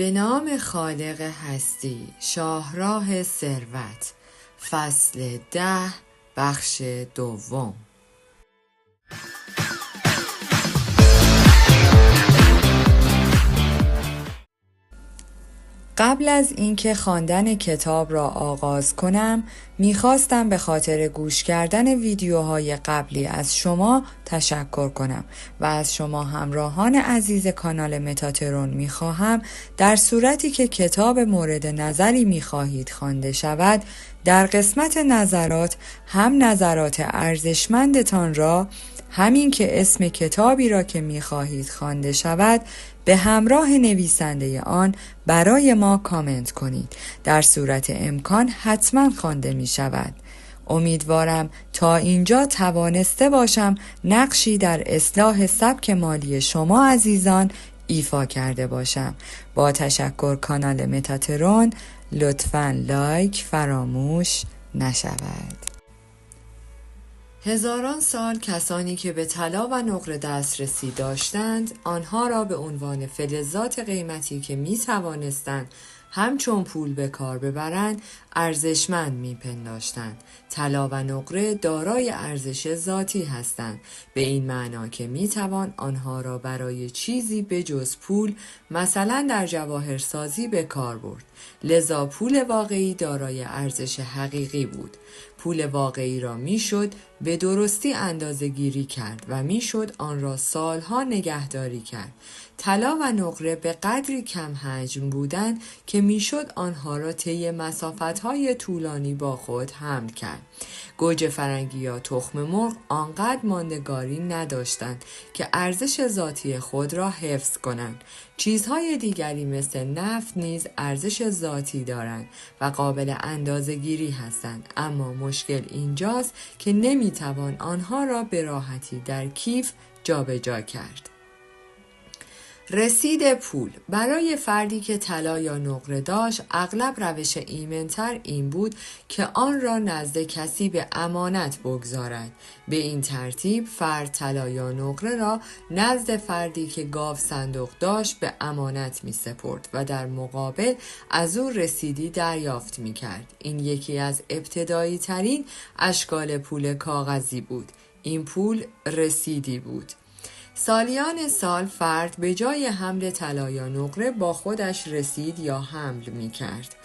به نام خالق هستی، شاهراه ثروت، فصل 10، بخش دوم. قبل از اینکه خواندن کتاب را آغاز کنم، میخواستم به خاطر گوش کردن ویدیوهای قبلی از شما تشکر کنم و از شما همراهان عزیز کانال متاترون میخواهم در صورتی که کتاب مورد نظری میخواهید خوانده شود، در قسمت نظرات هم نظرات ارزشمندتان را، همین که اسم کتابی را که می‌خواهید خوانده شود به همراه نویسنده آن برای ما کامنت کنید. در صورت امکان حتما خوانده می‌شود. امیدوارم تا اینجا توانسته باشم نقشی در اصلاح سبک مالی شما عزیزان ایفا کرده باشم. با تشکر کانال متاترون لطفاً لایک فراموش نشود. هزاران سال کسانی که به طلا و نقره دسترسی داشتند، آنها را به عنوان فلزات قیمتی که می توانستند همچون پول به کار ببرند ارزشمند می‌پنداشتند. طلا و نقره دارای ارزش ذاتی هستند، به این معنا که می‌توان آنها را برای چیزی بجز پول، مثلا در جواهرسازی به کار برد. لذا پول واقعی دارای ارزش حقیقی بود. پول واقعی را میشد به درستی اندازه‌گیری کرد و میشد آن را سالها نگهداری کرد. طلا و نقره به قدری کم حجم بودند که میشد آنها را طی مسافت‌های طولانی با خود حمل کرد. گوجه فرنگی یا تخم مرغ آنقدر ماندگاری نداشتند که ارزش ذاتی خود را حفظ کنند. چیزهای دیگری مثل نفت نیز ارزش ذاتی دارند و قابل اندازه‌گیری هستند، اما مشکل اینجاست که نمیتوان آنها را به راحتی در کیف جابجا کرد. رسید پول برای فردی که طلا یا نقره داشت، اغلب روش ایمن‌تر این بود که آن را نزد کسی به امانت بگذارد. به این ترتیب فرد طلا یا نقره را نزد فردی که گاو صندوق داشت به امانت می سپرد و در مقابل از او رسیدی دریافت می کرد. این یکی از ابتدایی ترین اشکال پول کاغذی بود. این پول رسیدی بود. سالیان سال فرد به جای حمل طلا یا نقره با خودش رسید یا حمل می کرد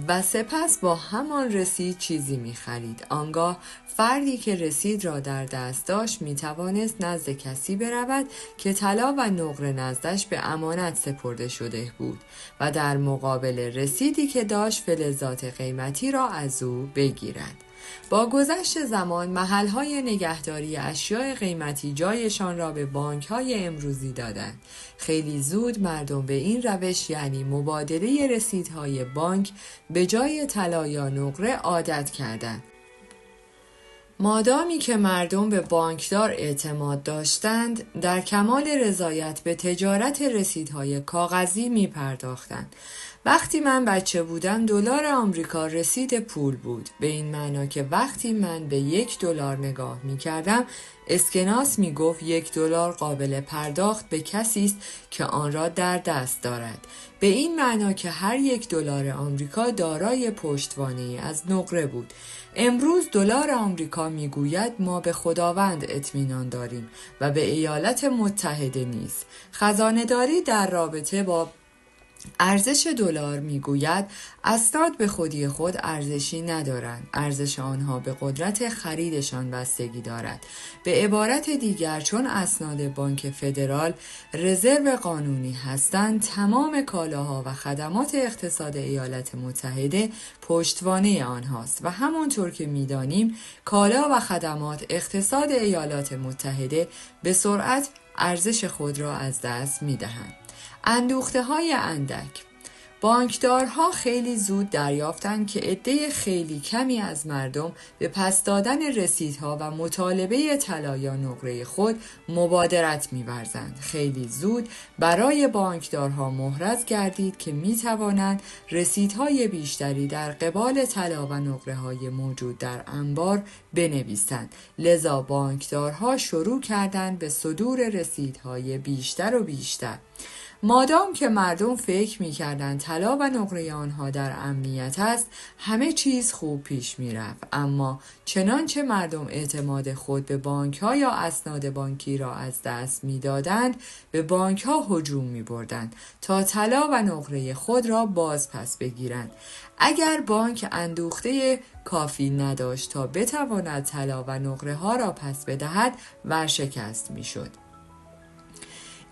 و سپس با همان رسید چیزی می خرید. آنگاه فردی که رسید را در دست داشت می توانست نزد کسی برود که طلا و نقره نزدش به امانت سپرده شده بود و در مقابل رسیدی که داشت فلزات قیمتی را از او بگیرد. با گذشت زمان محل‌های نگهداری اشیاء قیمتی جایشان را به بانک‌های امروزی دادند. خیلی زود مردم به این روش، یعنی مبادله رسیدهای بانک به جای طلا یا نقره، عادت کردند. مادامی که مردم به بانکدار اعتماد داشتند، در کمال رضایت به تجارت رسیدهای کاغذی می پرداختند. وقتی من بچه بودم دلار آمریکا رسید پول بود، به این معنا که وقتی من به $1 نگاه می کردم، اسکناس می گفت $1 قابل پرداخت به کسی است که آن را در دست دارد، به این معنا که هر $1 آمریکا دارای پشتوانه‌ای از نقره بود. امروز دلار آمریکا میگوید ما به خداوند اطمینان داریم و به ایالات متحده نیز. خزانه‌داری در رابطه با ارزش دلار میگوید اسناد به خودی خود ارزشی ندارند، ارزش آنها به قدرت خریدشان بستگی دارد. به عبارت دیگر، چون اسناد بانک فدرال رزرو قانونی هستند، تمام کالاها و خدمات اقتصاد ایالات متحده پشتوانه آنهاست و همانطور که میدانیم کالا و خدمات اقتصاد ایالات متحده به سرعت ارزش خود را از دست میدهند. اندوخته‌های اندک. بانکدارها خیلی زود دریافتند که عده خیلی کمی از مردم به پس دادن رسیدها و مطالبه طلا یا نقره خود مبادرت می‌ورزند. خیلی زود برای بانکدارها محرز گردید که می‌توانند رسیدهای بیشتری در قبال طلا و نقره‌های موجود در انبار بنویسند. لذا بانکدارها شروع کردند به صدور رسیدهای بیشتر و بیشتر. مادام که مردم فکر می‌کردند طلا و نقره آنها در امنیت است، همه چیز خوب پیش می‌رفت. اما چنانچه مردم اعتماد خود به بانک‌ها یا اسناد بانکی را از دست می‌دادند، به بانک‌ها هجوم می‌بردند تا طلا و نقره خود را باز پس بگیرند. اگر بانک اندوخته کافی نداشت تا بتواند طلا و نقره ها را پس بدهد، ورشکست می‌شد.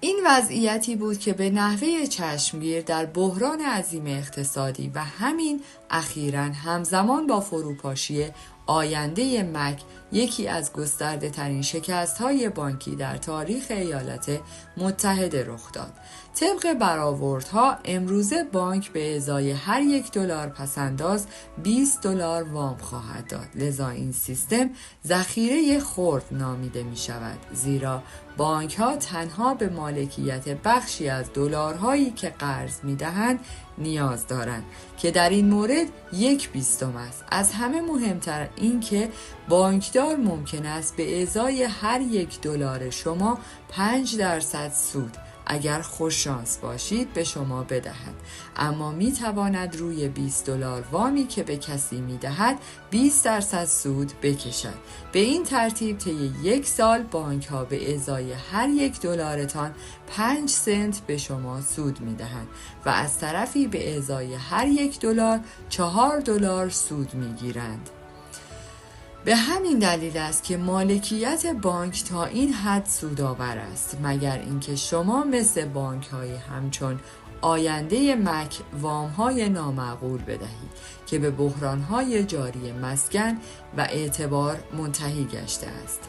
این وضعیتی بود که به نحوه چشمگیر در بحران عظیم اقتصادی و همین اخیراً همزمان با فروپاشی آینده مک یکی از گسترده ترین شکست های بانکی در تاریخ ایالات متحده رخ داد. طبق برآوردها امروزه بانک به ازای هر $1 پسنداز $20 وام خواهد داد. لذا این سیستم ذخیره خرد نامیده می شود، زیرا بانک ها تنها به مالکیت بخشی از دلارهایی که قرض می دهند نیاز دارند که در این مورد 1/20 است. از همه مهمتر این که بانکدار ممکن است به ازای هر $1 شما 5% سود اگر خوششانس باشید به شما بدهد، اما می تواند روی $20 وامی که به کسی می دهد 20% سود بکشد. به این ترتیب طی 1 سال بانک ها به ازای هر $1 5 سنت به شما سود می دهند و از طرفی به ازای هر $1 $4 سود می گیرند. به همین دلیل است که مالکیت بانک تا این حد سودآور است، مگر اینکه شما مثل بانک‌های همچون آینده مک وام‌های نامعقول بدهید که به بحران‌های جاری مسکن و اعتبار منتهی گشته است.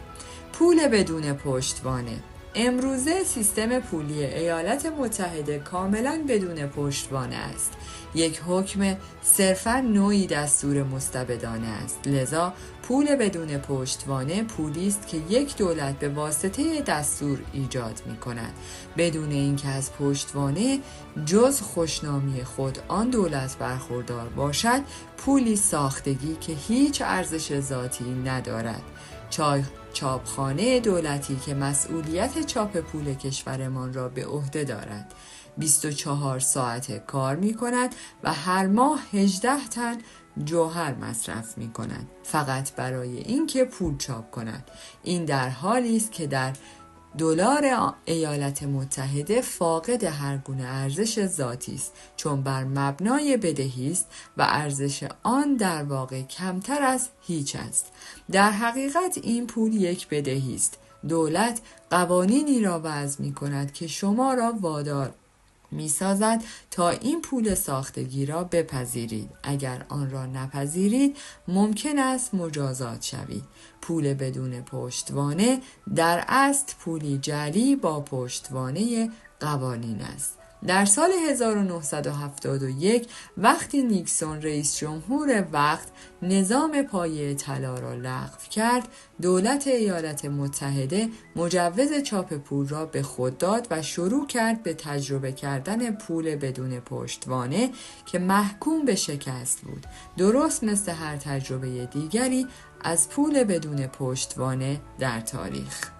پول بدون پشتوانه. امروزه سیستم پولی ایالات متحده کاملا بدون پشتوانه است. یک حکم صرفاً نوعی دستور مستبدانه است. لذا پول بدون پشتوانه پولی است که یک دولت به واسطه دستور ایجاد می کند، بدون اینکه از پشتوانه جز خوشنامی خود آن دولت برخوردار باشد. پولی ساختگی که هیچ ارزش ذاتی ندارد. چاپخانه دولتی که مسئولیت چاپ پول کشورمان را به عهده دارد 24 ساعت کار می کند و هر ماه 18 تن جوهر مصرف می کند فقط برای اینکه پول چاپ کند. این در حالی است که در دلار ایالات متحده فاقد هر گونه ارزش ذاتی است، چون بر مبنای بدهی است و ارزش آن در واقع کمتر از هیچ است. در حقیقت این پول یک بدهی است. دولت قوانینی را وضع می کند که شما را وادار می سازد تا این پول ساختگی را بپذیرید. اگر آن را نپذیرید ممکن است مجازات شوید. پول بدون پشتوانه در اصل پولی جعلی با پشتوانه قوانین است. در سال 1971 وقتی نیکسون رئیس جمهور وقت نظام پایه طلا را لغو کرد، دولت ایالات متحده مجوز چاپ پول را به خود داد و شروع کرد به تجربه کردن پول بدون پشتوانه که محکوم به شکست بود، درست مثل هر تجربه دیگری از پول بدون پشتوانه در تاریخ.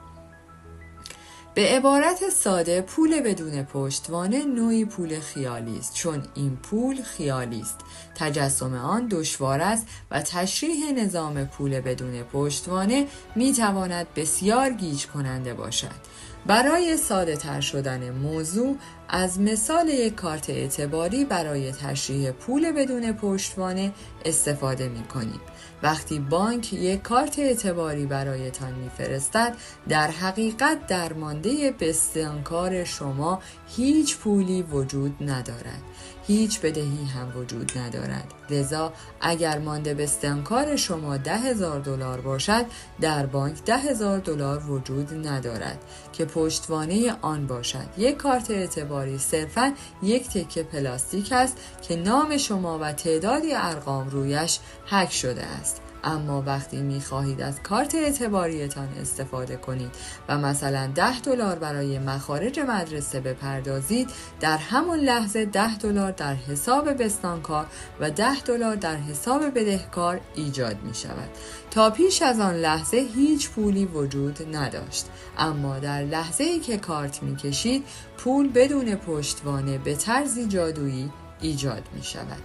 به عبارت ساده، پول بدون پشتوانه نوعی پول خیالی است، چون این پول خیالی است. تجسم آن دشوار است و تشریح نظام پول بدون پشتوانه می تواند بسیار گیج کننده باشد. برای ساده تر شدن موضوع از مثال یک کارت اعتباری برای تشریح پول بدون پشتوانه استفاده می کنیم. وقتی بانک یک کارت اعتباری برایتان میفرستد، در حقیقت درمانده بستانکار شما هیچ پولی وجود ندارد، هیچ بدهی هم وجود ندارد. لذا اگر مانده بستانکار شما $10,000 باشد، در بانک $10,000 وجود ندارد که پشتوانه آن باشد. یک کارت اعتباری صرفاً یک تکه پلاستیک است که نام شما و تعدادی ارقام رویش حک شده است. اما وقتی میخواهید از کارت اعتباریتان استفاده کنید و مثلا $10 برای مخارج مدرسه بپردازید، در همون لحظه $10 در حساب بستانکار و $10 در حساب بدهکار ایجاد می شود. تا پیش از آن لحظه هیچ پولی وجود نداشت، اما در لحظه‌ای که کارت می کشید پول بدون پشتوانه به طرزی جادویی ایجاد می شود.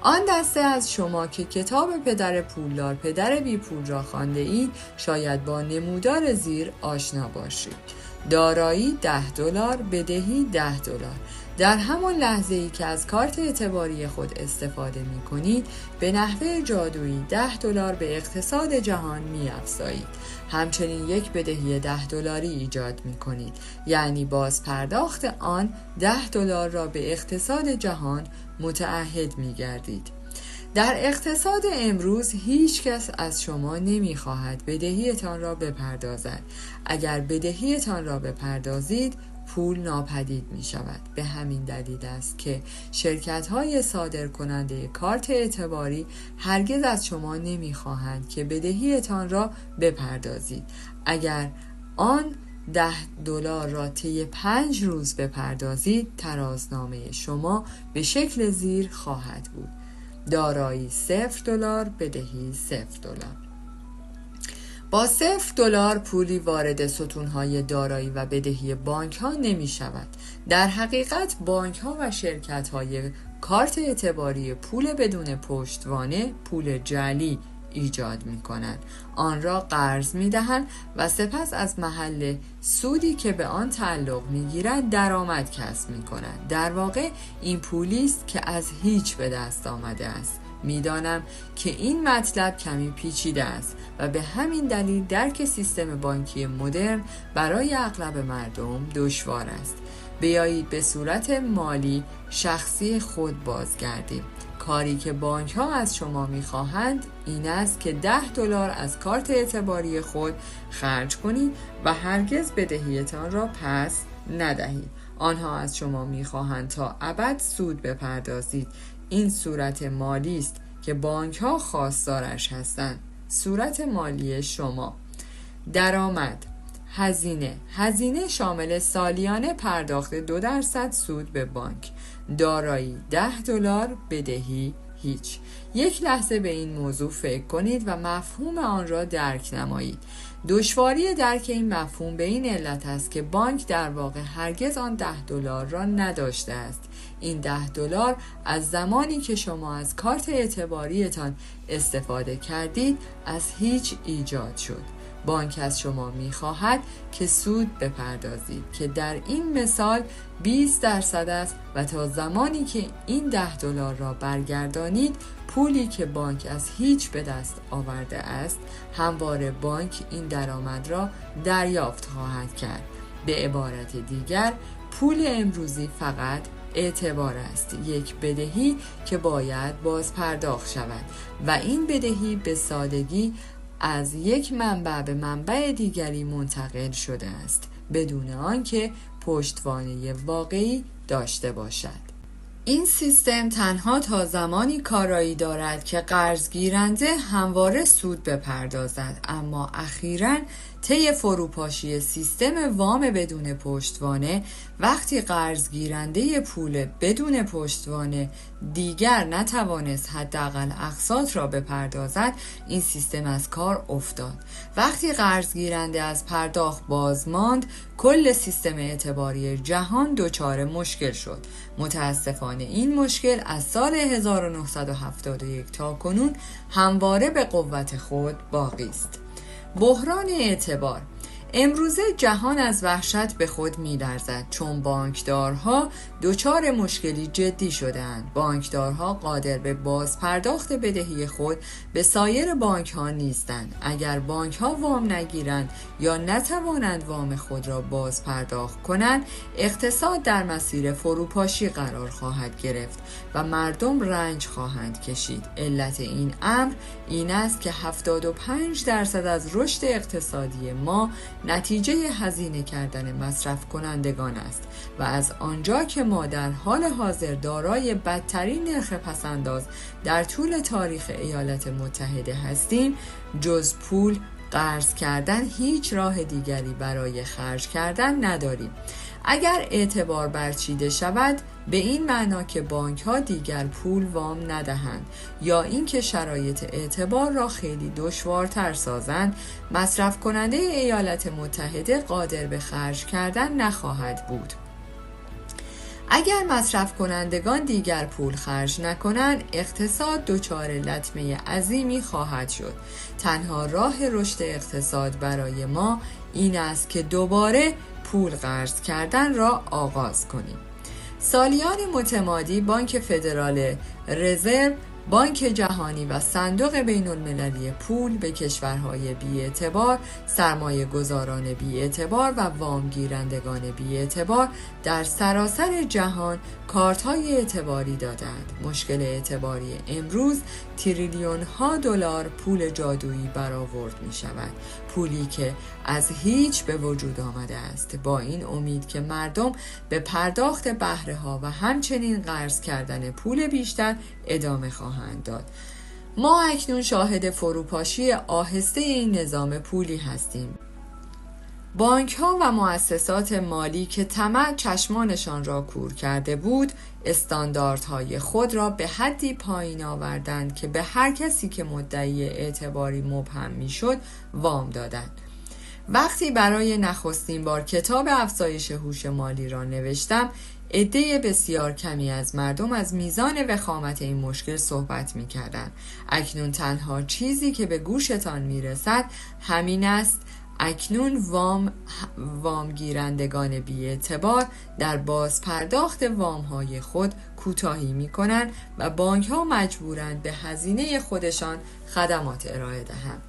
آن دسته از شما که کتاب پدر پولدار پدر بی پول را خوانده اید شاید با نمودار زیر آشنا باشید. دارایی $10، بدهی $10. در همان لحظه‌ای که از کارت اعتباری خود استفاده می کنید به نحوه جادویی $10 به اقتصاد جهان می افزایید. همچنین یک بدهی $10 ایجاد می کنید، یعنی باز پرداخت آن $10 را به اقتصاد جهان متعهد می گردید. در اقتصاد امروز هیچ کس از شما نمی خواهد بدهیتان را بپردازد. اگر بدهیتان را بپردازید پول ناپدید می شود. به همین دلیل است که شرکت‌های صادر کننده کارت اعتباری هرگز از شما نمی خواهند که بدهیتان را بپردازید. اگر آن $10 را طی 5 روز بپردازید ترازنامه شما به شکل زیر خواهد بود: دارایی $0، بدهی $0. با $0 پولی وارد ستونهای دارایی و بدهی بانک ها نمی شود. در حقیقت بانک ها و شرکت های کارت اعتباری پول بدون پشتوانه، پول جعلی ایجاد می کنند. آن را قرض می دهند و سپس از محل سودی که به آن تعلق می گیرد درآمد کسب می کنند. در واقع این پولی است که از هیچ به دست آمده است. میدانم که این مطلب کمی پیچیده است و به همین دلیل درک سیستم بانکی مدرن برای اغلب مردم دشوار است. بیایید به صورت مالی شخصی خود بازگردیم. کاری که بانک ها از شما میخواهند این است که $10 از کارت اعتباری خود خرج کنید و هرگز بدهیتان را پس ندهید. آنها از شما میخواهند تا ابد سود بپردازید. این صورت مالی است که بانک ها خواستارش هستند. صورت مالی شما: درآمد، هزینه شامل سالیانه پرداخت 2% سود به بانک، دارایی $10، بدهی هیچ. یک لحظه به این موضوع فکر کنید و مفهوم آن را درک نمایید. دشواری درک این مفهوم به این علت است که بانک در واقع هرگز آن $10 را نداشته است. این $10 از زمانی که شما از کارت اعتباریتان استفاده کردید از هیچ ایجاد شد. بانک از شما می‌خواهد که سود بپردازید که در این مثال 20% است و تا زمانی که این $10 را برگردانید پولی که بانک از هیچ به دست آورده است همواره بانک این درآمد را دریافت خواهد کرد. به عبارت دیگر پول امروزی فقط اعتبار است، یک بدهی که باید باز پرداخت شود و این بدهی به سادگی از یک منبع به منبع دیگری منتقل شده است بدون آنکه پشتوانه واقعی داشته باشد. این سیستم تنها تا زمانی کارایی دارد که قرض گیرنده همواره سود بپردازد، اما اخیراً طی فروپاشی سیستم وام بدون پشتوانه وقتی قرض گیرنده پول بدون پشتوانه دیگر نتوانست حداقل اقساط را بپردازد این سیستم از کار افتاد. وقتی قرض گیرنده از پرداخت باز ماند کل سیستم اعتباری جهان دچار مشکل شد. متاسفانه این مشکل از سال 1971 تا کنون همواره به قوت خود باقی است. بحران اعتبار. امروزه جهان از وحشت به خود می‌لرزد چون بانکدارها دچار مشکلی جدی شده‌اند. بانکدارها قادر به باز پرداخت بدهی خود به سایر بانک‌ها نیستند. اگر بانک‌ها وام نگیرند یا نتوانند وام خود را باز پرداخت کنند، اقتصاد در مسیر فروپاشی قرار خواهد گرفت و مردم رنج خواهند کشید. علت این امر این است که 75% از رشد اقتصادی ما نتیجه هزینه کردن مصرف کنندگان است و از آنجا که ما در حال حاضر دارای بدترین نرخ پسنداز در طول تاریخ ایالات متحده هستیم، جز پول قرض کردن هیچ راه دیگری برای خرج کردن نداریم. اگر اعتبار برچیده شود به این معنا که بانک ها دیگر پول وام ندهند یا اینکه شرایط اعتبار را خیلی دشوارتر سازند، مصرف کننده ایالات متحده قادر به خرج کردن نخواهد بود. اگر مصرف کنندگان دیگر پول خرج نکنند، اقتصاد دچار لطمه عظیمی خواهد شد. تنها راه رشد اقتصاد برای ما این است که دوباره پول قرض کردن را آغاز کنیم. سالیان متمادی بانک فدرال رزرو، بانک جهانی و صندوق بین المللی پول به کشورهای بی‌اعتبار، سرمایه گذاران بی‌اعتبار و وامگیرندگان بی‌اعتبار در سراسر جهان کارت‌های اعتباری دادند. مشکل اعتباری امروز تریلیون ها دلار پول جادویی برآورد می شود. پولی که از هیچ به وجود آمده است با این امید که مردم به پرداخت بهره ها و همچنین قرض کردن پول بیشتر ادامه خواهند داد. ما اکنون شاهد فروپاشی آهسته این نظام پولی هستیم. بانک ها و مؤسسات مالی که طمع چشمانشان را کور کرده بود، استانداردهای خود را به حدی پایین آوردند که به هر کسی که مدعی اعتباری مبهم میشد وام دادند. وقتی برای نخستین بار کتاب افزایش هوش مالی را نوشتم، عده بسیار کمی از مردم از میزان وخامت این مشکل صحبت می‌کردند. اکنون تنها چیزی که به گوشتان میرسد همین است: اکنون وامگیرندگان بی‌اعتبار در باز پرداخت وام‌های خود کوتاهی می‌کنند و بانک‌ها مجبورند به هزینه خودشان خدمات ارائه دهند.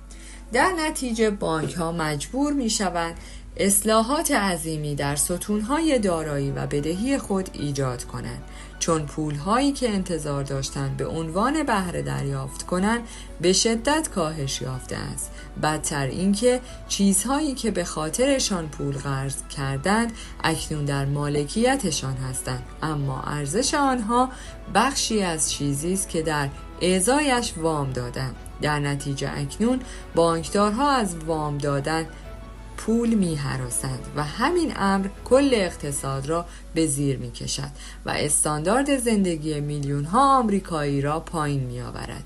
در نتیجه بانک‌ها مجبور می‌شوند اصلاحات عظیمی در ستون‌های دارایی و بدهی خود ایجاد کنند، چون پول‌هایی که انتظار داشتند به عنوان بهره دریافت کنند به شدت کاهش یافته است. بدتر اینکه چیزهایی که به خاطرشان پول قرض کردند اکنون در مالکیتشان هستند، اما ارزش آنها بخشی از چیزی است که در ازایش وام دادند. در نتیجه اکنون بانکدارها از وام دادن پول می‌هراسند و همین امر کل اقتصاد را به زیر می‌کشد و استاندارد زندگی میلیون‌ها آمریکایی را پایین می‌آورد.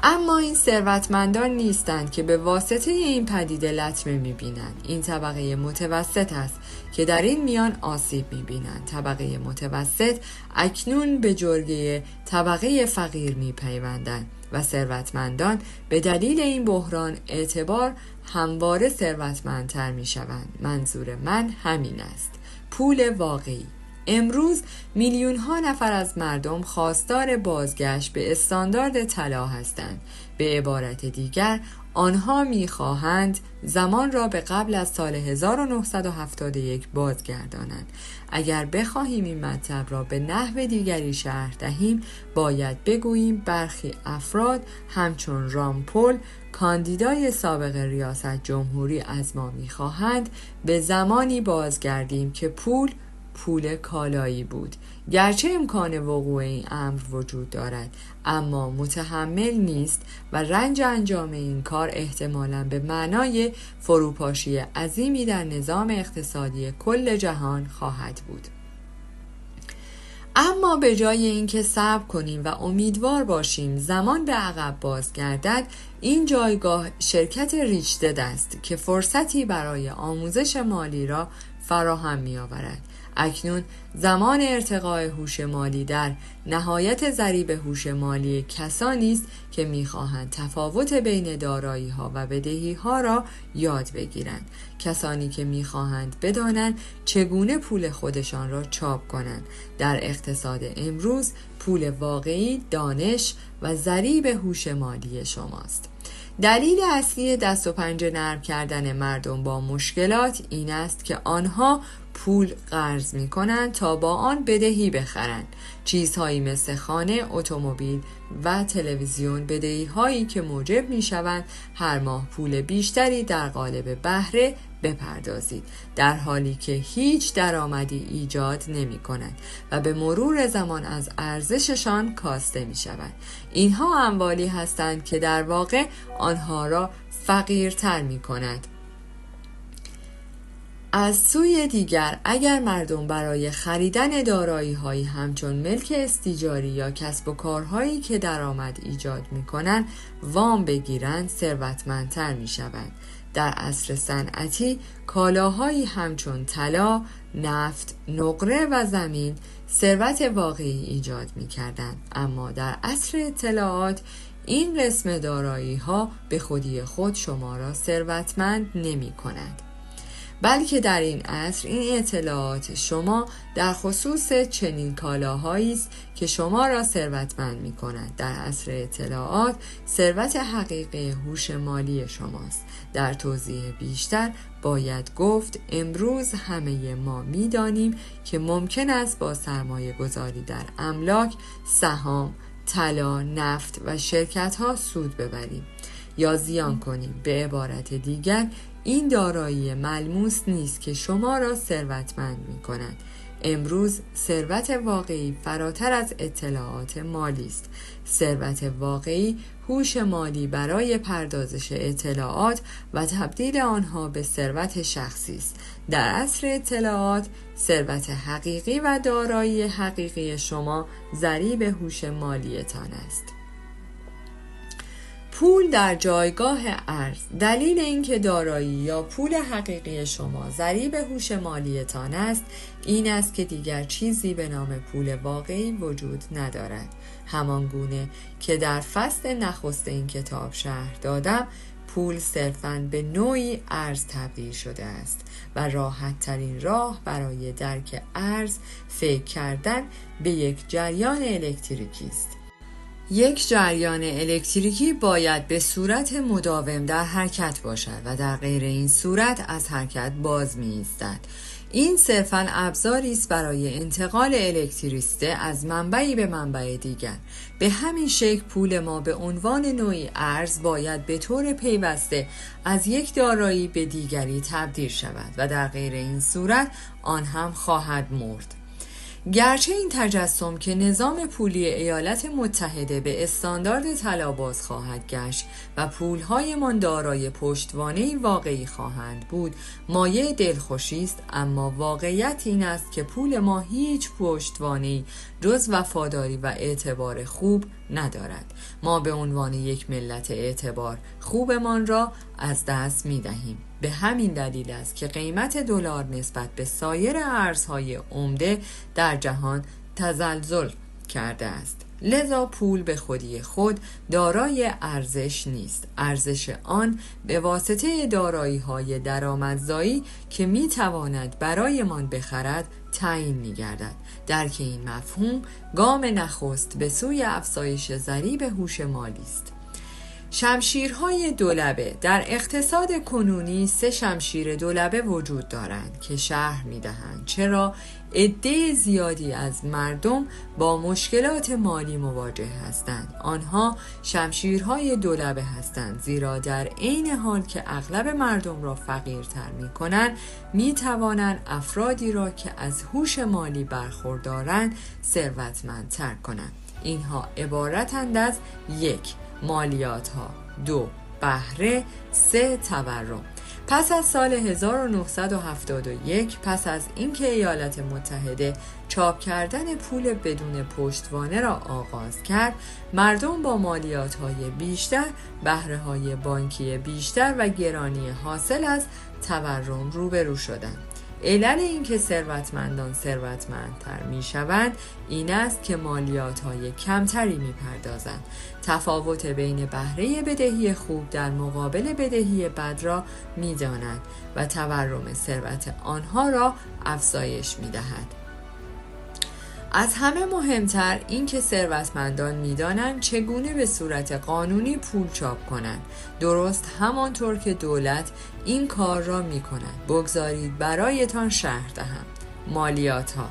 اما این ثروتمندان نیستند که به واسطه این پدیده لطمه می‌بینند. این طبقه متوسط است که در این میان آسیب می‌بینند. طبقه متوسط اکنون به جرگه طبقه فقیر می‌پیوندند و ثروتمندان به دلیل این بحران اعتبار همواره ثروتمندتر می‌شوند. منظور من همین است: پول واقعی. امروز میلیون ها نفر از مردم خواستار بازگشت به استاندارد طلا هستند. به عبارت دیگر آنها می‌خواهند زمان را به قبل از سال 1971 بازگردانند. اگر بخواهیم این مطلب را به نحو دیگری شرح دهیم، باید بگوییم برخی افراد همچون ران پل، کاندیدای سابق ریاست جمهوری، از ما می‌خواهند به زمانی بازگردیم که پول کالایی بود. گرچه امکان وقوع این امر وجود دارد، اما متحمل نیست و رنج انجام این کار احتمالاً به معنای فروپاشی عظیمی در نظام اقتصادی کل جهان خواهد بود. اما به جای اینکه صبر کنیم و امیدوار باشیم زمان به عقب بازگردد، این جایگاه شرکت ریچتد است که فرصتی برای آموزش مالی را فراهم می‌آورد. اکنون زمان ارتقاء هوش مالی در نهایت ضریب هوش مالی کسانی است که می‌خواهند تفاوت بین دارایی‌ها و بدهی‌ها را یاد بگیرند. کسانی که می‌خواهند بدانند چگونه پول خودشان را چاپ کنند. در اقتصاد امروز پول واقعی دانش و ضریب هوش مالی شماست. دلیل اصلی دست و پنجه نرم کردن مردم با مشکلات این است که آنها پول قرض می کنند تا با آن بدهی بخرند. چیزهایی مثل خانه، اتومبیل و تلویزیون، بدهی هایی که موجب می شوند هر ماه پول بیشتری در قالب بهره بپردازید، در حالی که هیچ درآمدی ایجاد نمی کنند و به مرور زمان از ارزششان کاسته می شوند. اینها اموالی هستند که در واقع آنها را فقیرتر می کند. از سوی دیگر اگر مردم برای خریدن دارایی‌هایی همچون ملک استیجاری یا کسب و کارهایی که درآمد ایجاد می‌کنند وام بگیرند، ثروتمندتر می‌شوند. در عصر صنعتی کالاهایی همچون طلا، نفت، نقره و زمین ثروت واقعی ایجاد می‌کردند، اما در عصر اطلاعات این قسم دارایی‌ها به خودی خود شما را ثروتمند نمی‌کنند، بلکه در این عصر این اطلاعات شما در خصوص چنین کالاهایی است که شما را ثروتمند می‌کند. در عصر اطلاعات ثروت حقیقی هوش مالی شماست. در توضیح بیشتر باید گفت امروز همه ما می‌دانیم که ممکن است با سرمایه گذاری در املاک، سهام، طلا، نفت و شرکت‌ها سود ببریم یا زیان کنیم. به عبارت دیگر این دارایی ملموس نیست که شما را ثروتمند می‌کند. امروز ثروت واقعی فراتر از اطلاعات مالی است. ثروت واقعی هوش مالی برای پردازش اطلاعات و تبدیل آنها به ثروت شخصی است. در عصر اطلاعات ثروت حقیقی و دارایی حقیقی شما ضریب هوش مالیتان است. پول در جایگاه ارز. دلیل اینکه دارایی یا پول حقیقی شما ضریب هوش مالیتان است این است که دیگر چیزی به نام پول واقعی وجود ندارد. همان گونه که در فصل نخست این کتاب شرح دادم، پول صرفاً به نوعی ارز تبدیل شده است و راحت ترین راه برای درک ارز فکر کردن به یک جریان الکتریکی است. یک جریان الکتریکی باید به صورت مداوم در حرکت باشد و در غیر این صورت از حرکت باز می ایستد. این صرفاً ابزاری است برای انتقال الکتریسته از منبعی به منبع دیگر. به همین شکل پول ما به عنوان نوعی ارز باید به طور پیوسته از یک دارایی به دیگری تبدیل شود و در غیر این صورت آن هم خواهد مرد. گرچه این تجسم که نظام پولی ایالات متحده به استاندارد طلا باز خواهد گشت و پول‌هایمان دارای پشتوانه‌ای واقعی خواهند بود، مایه دلخوشی است، اما واقعیت این است که پول ما هیچ پشتوانه‌ای جز وفاداری و اعتبار خوب ندارد. ما به عنوان یک ملت اعتبار خوبمان را از دست می‌دهیم. به همین دلیل است که قیمت دلار نسبت به سایر ارزهای عمده در جهان تزلزل کرده است. لذا پول به خودی خود دارای ارزش نیست. ارزش آن به واسطه دارایی‌های درآمدزایی که می‌تواند برایمان بخرد تعیین می‌گردد. درک این مفهوم گام نخست به سوی افزایش ضریب هوش مالی است. شمشیرهای دولبه. در اقتصاد کنونی 3 شمشیر دولبه وجود دارند که شرح می‌دهند چرا عده زیادی از مردم با مشکلات مالی مواجه هستند. آنها شمشیرهای دولبه هستند زیرا در عین حال که اغلب مردم را فقیرتر می‌کنند، می‌توانند افرادی را که از هوش مالی برخوردارند ثروتمندتر کنند. اینها عبارتند از 1. مالیات ها، 2. بهره، 3. تورم. پس از سال 1971 پس از اینکه ایالات متحده چاپ کردن پول بدون پشتوانه را آغاز کرد، مردم با مالیات های بیشتر، بهره های بانکی بیشتر و گرانی حاصل از تورم روبرو شدند. علت اینکه ثروتمندان ثروتمندتر میشوند این است که مالیات‌های کمتری میپردازند. تفاوت بین بهره بدهی خوب در مقابل بدهی بد را میدانند و تورم ثروت آنها را افزایش میدهد. از همه مهمتر این که ثروتمندان می‌دانند چگونه به صورت قانونی پول چاپ کنند، درست همانطور که دولت این کار را می‌کند. بگذارید برایتان شرح دهم. مالیات ها.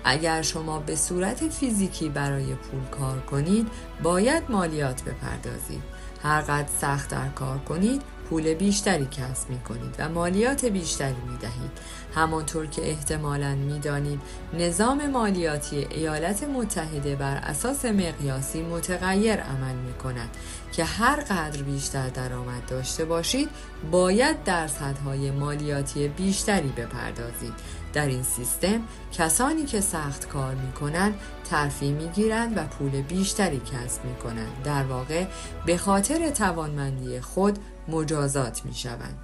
اگر شما به صورت فیزیکی برای پول کار کنید، باید مالیات بپردازید. هر قدر سخت‌تر کار کنید، پول بیشتری کسب می‌کنید و مالیات بیشتری می‌دهید. همانطور که احتمالاً می‌دانید، نظام مالیاتی ایالات متحده بر اساس مقیاسی متغیر عمل می‌کند که هر قدر بیشتر درآمد داشته باشید، باید درصدهای مالیاتی بیشتری بپردازید. در این سیستم کسانی که سخت کار می‌کنند ترفیع می‌گیرند و پول بیشتری کسب می‌کنند. در واقع به خاطر توانمندی خود مجازات می‌شوند.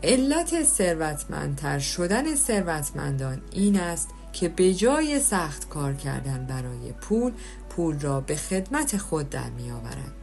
علت ثروتمندتر شدن ثروتمندان این است که به جای سخت کار کردن برای پول را به خدمت خود در می‌آورند.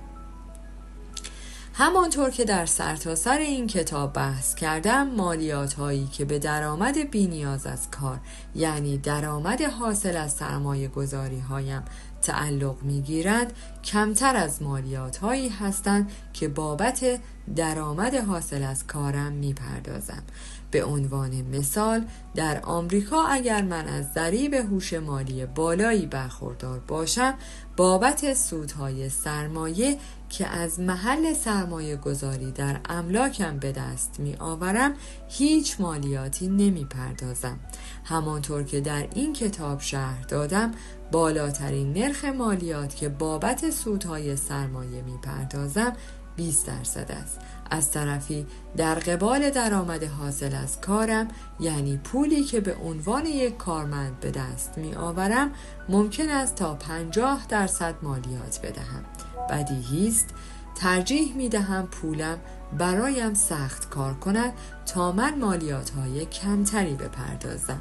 همانطور که در سرتاسر این کتاب بحث کردم، مالیات هایی که به درآمد بی‌نیاز از کار، یعنی درآمد حاصل از سرمایه گذاری هایم تعلق می گیرند، کمتر از مالیات هایی هستند که بابت درآمد حاصل از کارم می پردازم. به عنوان مثال، در آمریکا اگر من از ضریب هوش مالی بالایی برخوردار باشم، بابت سودهای سرمایه که از محل سرمایه گذاری در املاکم به دست می آورم هیچ مالیاتی نمی پردازم. همانطور که در این کتاب شرح دادم، بالاترین نرخ مالیات که بابت سودهای سرمایه می پردازم 20% است. از طرفی در قبال درآمد حاصل از کارم، یعنی پولی که به عنوان یک کارمند به دست می آورم، ممکن است تا 50% مالیات بدهم. بدیهی است ترجیح می دهم پولم برایم سخت کار کند تا من مالیات های کمتری بپردازم.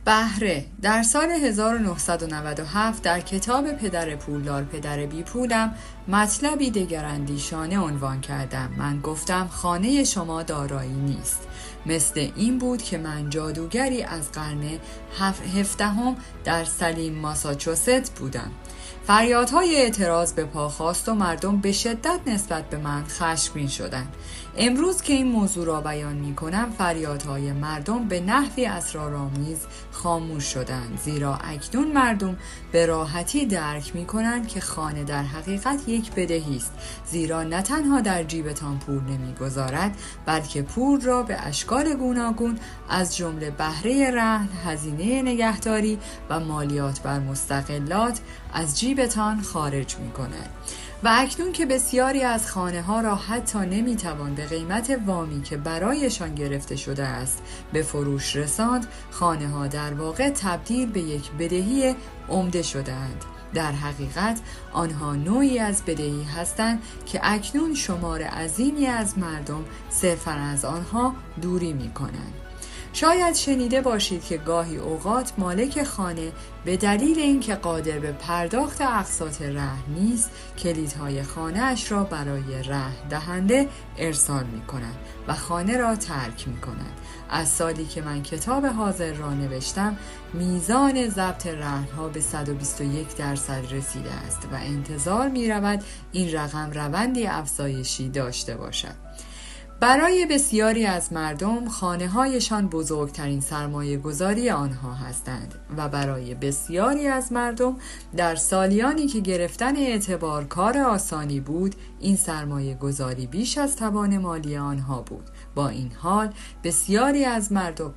بهره. در سال 1997 در کتاب پدر پولدار پدر بی پولم مطلبی دگراندیشانه عنوان کردم. من گفتم خانه شما دارایی نیست. مثل این بود که من جادوگری از قرن 17 در سلیم ماساچوست بودم. فریادهای اعتراض به پا خاست و مردم به شدت نسبت به من خشمگین شدند. امروز که این موضوع را بیان می کنم، فریادهای مردم به نحوی اسرارآمیز خاموش شدند، زیرا اکنون مردم به راحتی درک می کنند که خانه در حقیقت یک بدهی است، زیرا نه تنها در جیبتان پول نمی گذارد، بلکه پول را به اشکال گوناگون از جمله بهره رهن، هزینه نگهداری و مالیات بر مستغلات از جیبتان خارج می کند. و اکنون که بسیاری از خانه ها را حتی نمی توان به قیمت وامی که برایشان گرفته شده است به فروش رساند، خانه ها در واقع تبدیل به یک بدهی عمده شده‌اند. در حقیقت آنها نوعی از بدهی هستند که اکنون شمار عظیمی از مردم صرفاً از آنها دوری می کنند. شاید شنیده باشید که گاهی اوقات مالک خانه به دلیل اینکه قادر به پرداخت اقساط رهن نیست، کلیدهای خانه اش را برای رهن دهنده ارسال می کند و خانه را ترک می کند. از سالی که من کتاب حاضر را نوشتم، میزان ضبط رهن‌ها به 121% رسیده است و انتظار می رود این رقم روندی افزایشی داشته باشد. برای بسیاری از مردم خانه‌هایشان بزرگترین سرمایه گذاری آنها هستند و برای بسیاری از مردم در سالیانی که گرفتن اعتبار کار آسانی بود، این سرمایه گذاری بیش از توان مالی آنها بود. با این حال بسیاری از مردم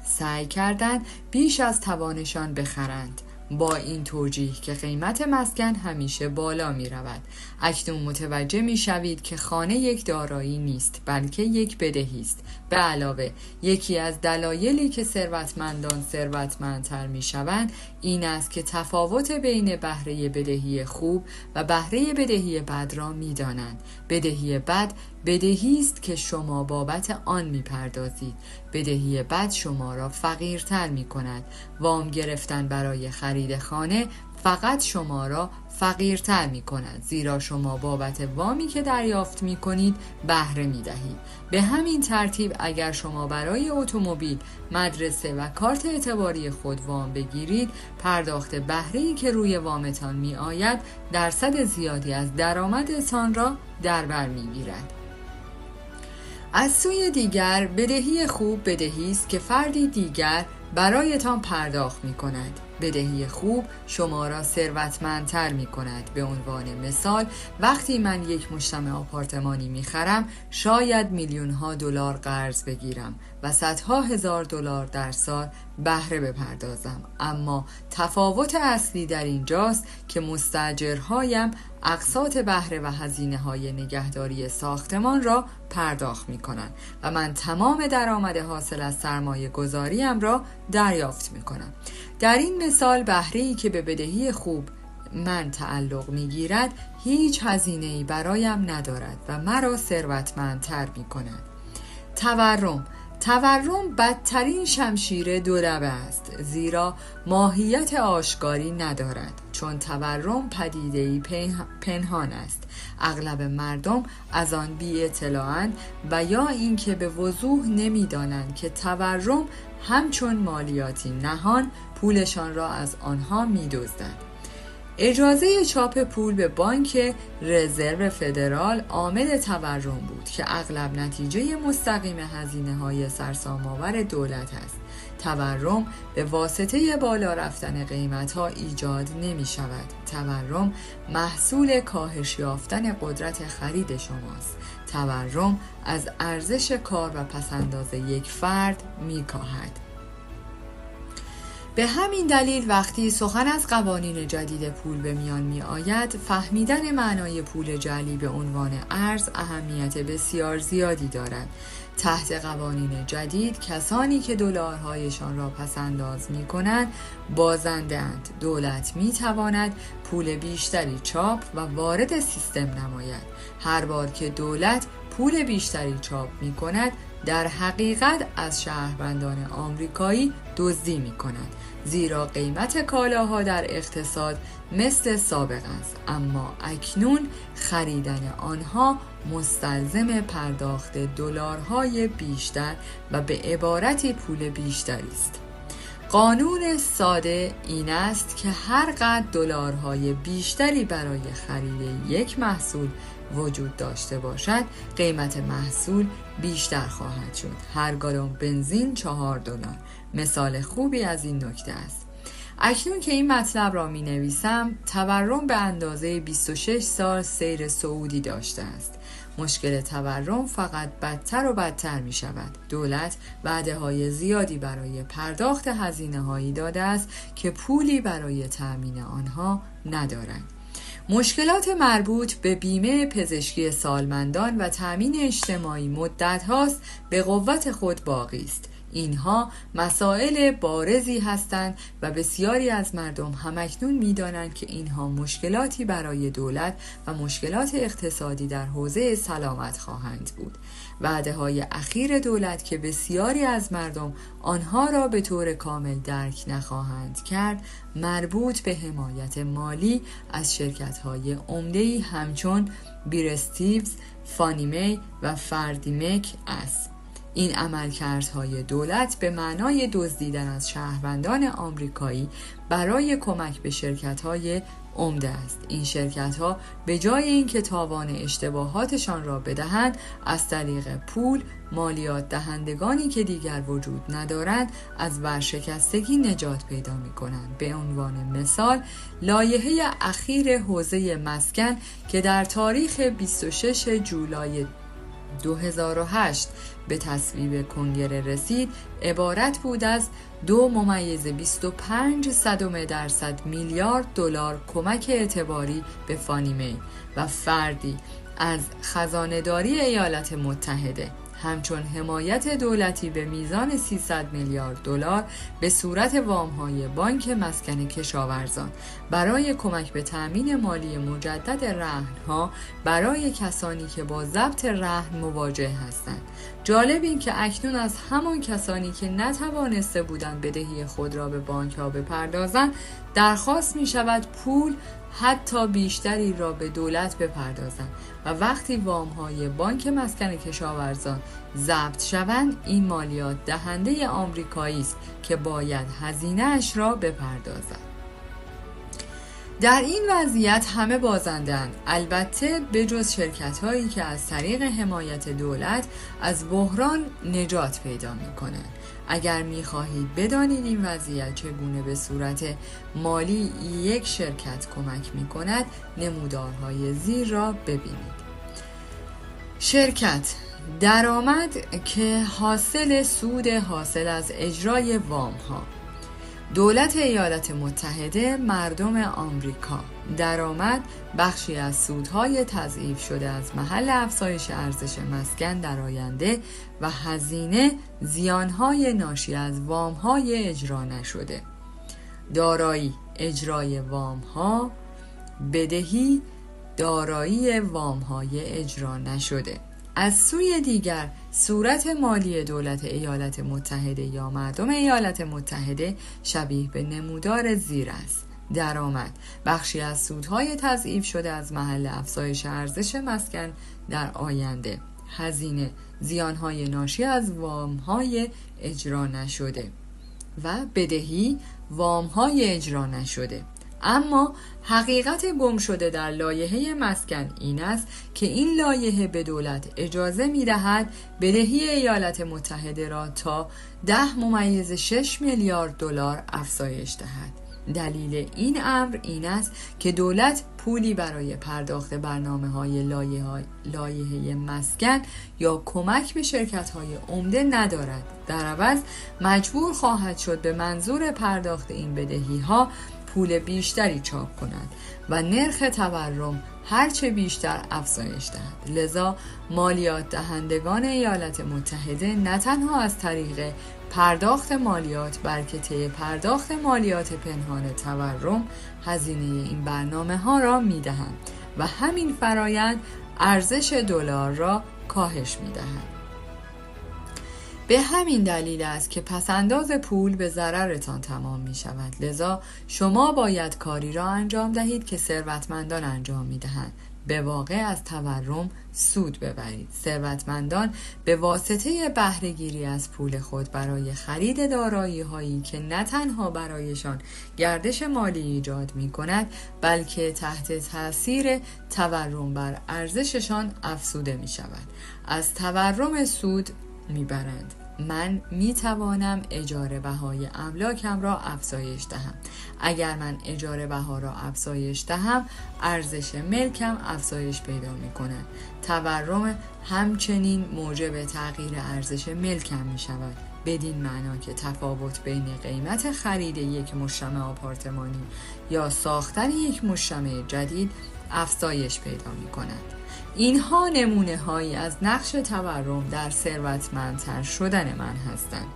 سعی کردند بیش از توانشان بخرند، با این توجیه که قیمت مسکن همیشه بالا می رود. اکنون متوجه می شوید که خانه یک دارایی نیست، بلکه یک بدهی است. به علاوه یکی از دلایلی که ثروتمندان ثروتمندتر می شوند این است که تفاوت بین بهره بدهی خوب و بهره بدهی بد را می دانند. بدهی بد بدهی است که شما بابت آن می پردازید. بدهی بد شما را فقیرتر می کند. وام گرفتن برای خرید خانه فقط شما را فقیرتر می کند، زیرا شما بابت وامی که دریافت می کنید بهره می دهید. به همین ترتیب اگر شما برای اتومبیل، مدرسه و کارت اعتباری خود وام بگیرید، پرداخت بهره‌ای که روی وامتان می آید درصد زیادی از درآمدتان را در بر می گیرد. از سوی دیگر بدهی خوب بدهی است که فردی دیگر برایتان پرداخت می کند. بدهی خوب شما را ثروتمندتر می کند. به عنوان مثال وقتی من یک مجتمع آپارتمانی می خرم شاید میلیون ها دلار قرض بگیرم و صدها هزار دلار در سال بهره بپردازم، اما تفاوت اصلی در اینجاست که مستاجرهایم اقساط بهره و هزینه های نگهداری ساختمان را پرداخت می کنند و من تمام درآمد حاصل از سرمایه گذاریم را دریافت می کنم. در این مثال بهره‌ای که به بدهی خوب من تعلق می گیرد هیچ هزینه‌ای برایم ندارد و مرا ثروتمندتر می کند. تورم بدترین شمشیر دولبه است، زیرا ماهیت آشکاری ندارد، چون تورم پدیده‌ای پنهان است. اغلب مردم از آن بی اطلاعند و یا اینکه به وضوح نمی‌دانند که تورم همچون مالیاتی نهان پولشان را از آنها می‌دزدد. اجازه چاپ پول به بانک رزرو فدرال عامل تورم بود که اغلب نتیجه مستقیم هزینه‌های سرسام‌آور دولت است. تورم به واسطه بالا رفتن قیمت‌ها ایجاد نمی‌شود. تورم محصول کاهش یافتن قدرت خرید شماست. تورم از ارزش کار و پس‌انداز یک فرد می‌کاهد. به همین دلیل وقتی سخن از قوانین جدید پول به میان می آید، فهمیدن معنای پول جعلی به عنوان ارز اهمیت بسیار زیادی دارد. تحت قوانین جدید کسانی که دلارهایشان را پس‌انداز می کنند بازنده‌اند. دولت می تواند پول بیشتری چاپ و وارد سیستم نماید. هر بار که دولت پول بیشتری چاپ می کند در حقیقت از شهروندان آمریکایی دزدی می کند، زیرا قیمت کالاها در اقتصاد مثل سابق است، اما اکنون خریدن آنها مستلزم پرداخت دلارهای بیشتر و به عبارتی پول بیشتری است. قانون ساده این است که هر قدر دلارهای بیشتری برای خرید یک محصول وجود داشته باشد، قیمت محصول بیشتر خواهد شد. هر گالن بنزین $4. مثال خوبی از این نکته است. اکنون که این مطلب را می نویسم، تورم به اندازه 26 سال سیر صعودی داشته است. مشکل تورم فقط بدتر و بدتر می شود. دولت وعده‌های زیادی برای پرداخت هزینه‌هایی داده است که پولی برای تأمین آنها ندارد. مشکلات مربوط به بیمه پزشکی سالمندان و تأمین اجتماعی مدت هاست به قوت خود باقی است. اینها مسائل بارزی هستند و بسیاری از مردم همکنون می‌دانند که اینها مشکلاتی برای دولت و مشکلات اقتصادی در حوزه سلامت خواهند بود. وعده‌های اخیر دولت که بسیاری از مردم آنها را به طور کامل درک نخواهند کرد، مربوط به حمایت مالی از شرکت‌های عمده‌ای همچون بیرستیوز، فانی و فردی است. این عملکردهای دولت به معنای دزدیدن از شهروندان آمریکایی برای کمک به شرکت‌های عمده است. این شرکت‌ها به جای اینکه تاوان اشتباهاتشان را بدهند، از طریق پول مالیات دهندگانی که دیگر وجود ندارند از ورشکستگی نجات پیدا می‌کنند. به عنوان مثال، لایحه اخیر حوزه مسکن که در تاریخ 26 جولای 2008 به تصویب کنگره رسید، عبارت بود از 2.25% میلیارد دلار کمک اعتباری به فانی می و فردی از خزانه‌داری ایالات متحده، همچون حمایت دولتی به میزان 300 میلیارد دلار به صورت وام‌های بانک مسکن کشاورزان برای کمک به تأمین مالی مجدد رهن‌ها برای کسانی که با ضبط رهن مواجه هستند. جالب این که اکنون از همان کسانی که نتوانسته بودند بدهی خود را به بانک‌ها بپردازند درخواست می شود پول حتی بیشتری را به دولت بپردازند و وقتی وام‌های بانک مسکن کشاورزان ضبط شوند، این مالیات دهنده آمریکایی است که باید هزینه اش را بپردازد. در این وضعیت همه بازنده‌اند، البته بجز شرکت‌هایی که از طریق حمایت دولت از بحران نجات پیدا می‌کنند. اگر می‌خواهید بدانید این وضعیت چگونه به صورت مالی یک شرکت کمک می‌کند، نمودارهای زیر را ببینید. شرکت درآمد که حاصل سود حاصل از اجرای وام‌ها. دولت ایالات متحده، مردم آمریکا. درآمد بخشی از سودهای تضعیف شده از محل افزایش ارزش مسکن در آینده و هزینه زیانهای ناشی از وام‌های اجرا نشده. دارایی اجرای وام‌ها. بدهی دارایی وام‌های اجرا نشده. از سوی دیگر صورت مالی دولت ایالات متحده یا مردم ایالات متحده شبیه به نمودار زیر است. درآمد بخشی از سودهای تضعیف شده از محل افزایش ارزش مسکن در آینده. هزینه زیانهای ناشی از وام‌های اجرا نشده و بدهی وام‌های اجرا نشده. اما حقیقت گم شده در لایحه مسکن این است که این لایحه به دولت اجازه می‌دهد بدهی ایالات متحده را تا 10.6 میلیارد دلار افزایش دهد. دلیل این امر این است که دولت پولی برای پرداخت برنامه‌های لایحه مسکن یا کمک به شرکت‌های عمده ندارد. در عوض مجبور خواهد شد به منظور پرداخت این بدهی‌ها پول بیشتری چاپ کند و نرخ تورم هرچه بیشتر افزایش دهد. لذا مالیات دهندگان ایالات متحده نه تنها از طریق پرداخت مالیات بلکه طی پرداخت مالیات پنهان تورم هزینه این برنامه‌ها را می‌دهند و همین فرایند ارزش دلار را کاهش می‌دهد. به همین دلیل است که پسنداز پول به ضررتان تمام می شود. لذا شما باید کاری را انجام دهید که ثروتمندان انجام می دهند. به واقع از تورم سود ببرید. ثروتمندان به واسطه بهره‌گیری از پول خود برای خرید دارایی هایی که نه تنها برایشان گردش مالی ایجاد می کند بلکه تحت تاثیر تورم بر ارزششان افزوده می شود. از تورم سود میبرند. من میتوانم اجاره بهای املاکم را افزایش دهم. اگر من اجاره بها را افزایش دهم، ارزش ملکم افزایش پیدا میکند. تورم همچنین موجب تغییر ارزش ملکم میشود. بدین معنا که تفاوت بین قیمت خرید یک مجتمع آپارتمانی یا ساختن یک مجتمع جدید افزایش پیدا میکند. اینها نمونه هایی از نقش تورم در ثروتمندتر شدن من هستند.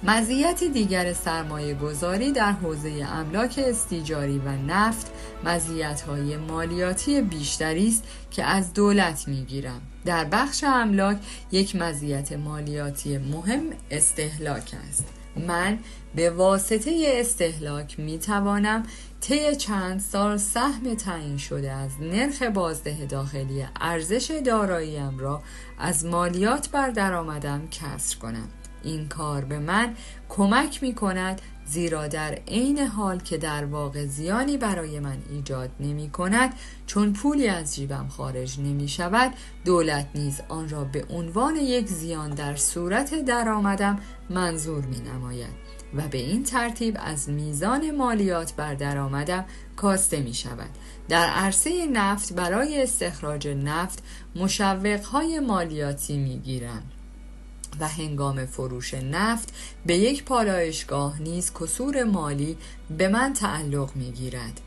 مزیت دیگر سرمایه گذاری در حوزه املاک استیجاری و نفت مزیت‌های مالیاتی بیشتری است که از دولت می‌گیرم. در بخش املاک یک مزیت مالیاتی مهم استهلاک است. من به واسطه استهلاک می‌توانم طی چند سال سهم تعیین شده از نرخ بازده داخلی ارزش داراییم را از مالیات بر درآمدم کسر کنم. این کار به من کمک می کند زیرا در عین حال که در واقع زیانی برای من ایجاد نمی کند، چون پولی از جیبم خارج نمی شود، دولت نیز آن را به عنوان یک زیان در صورت درآمدم منظور می نماید و به این ترتیب از میزان مالیات بر درآمدم کاسته می شود. در عرصه نفت برای استخراج نفت مشوق‌های مالیاتی می گیرم و هنگام فروش نفت به یک پالایشگاه نیز کسور مالی به من تعلق می گیرد.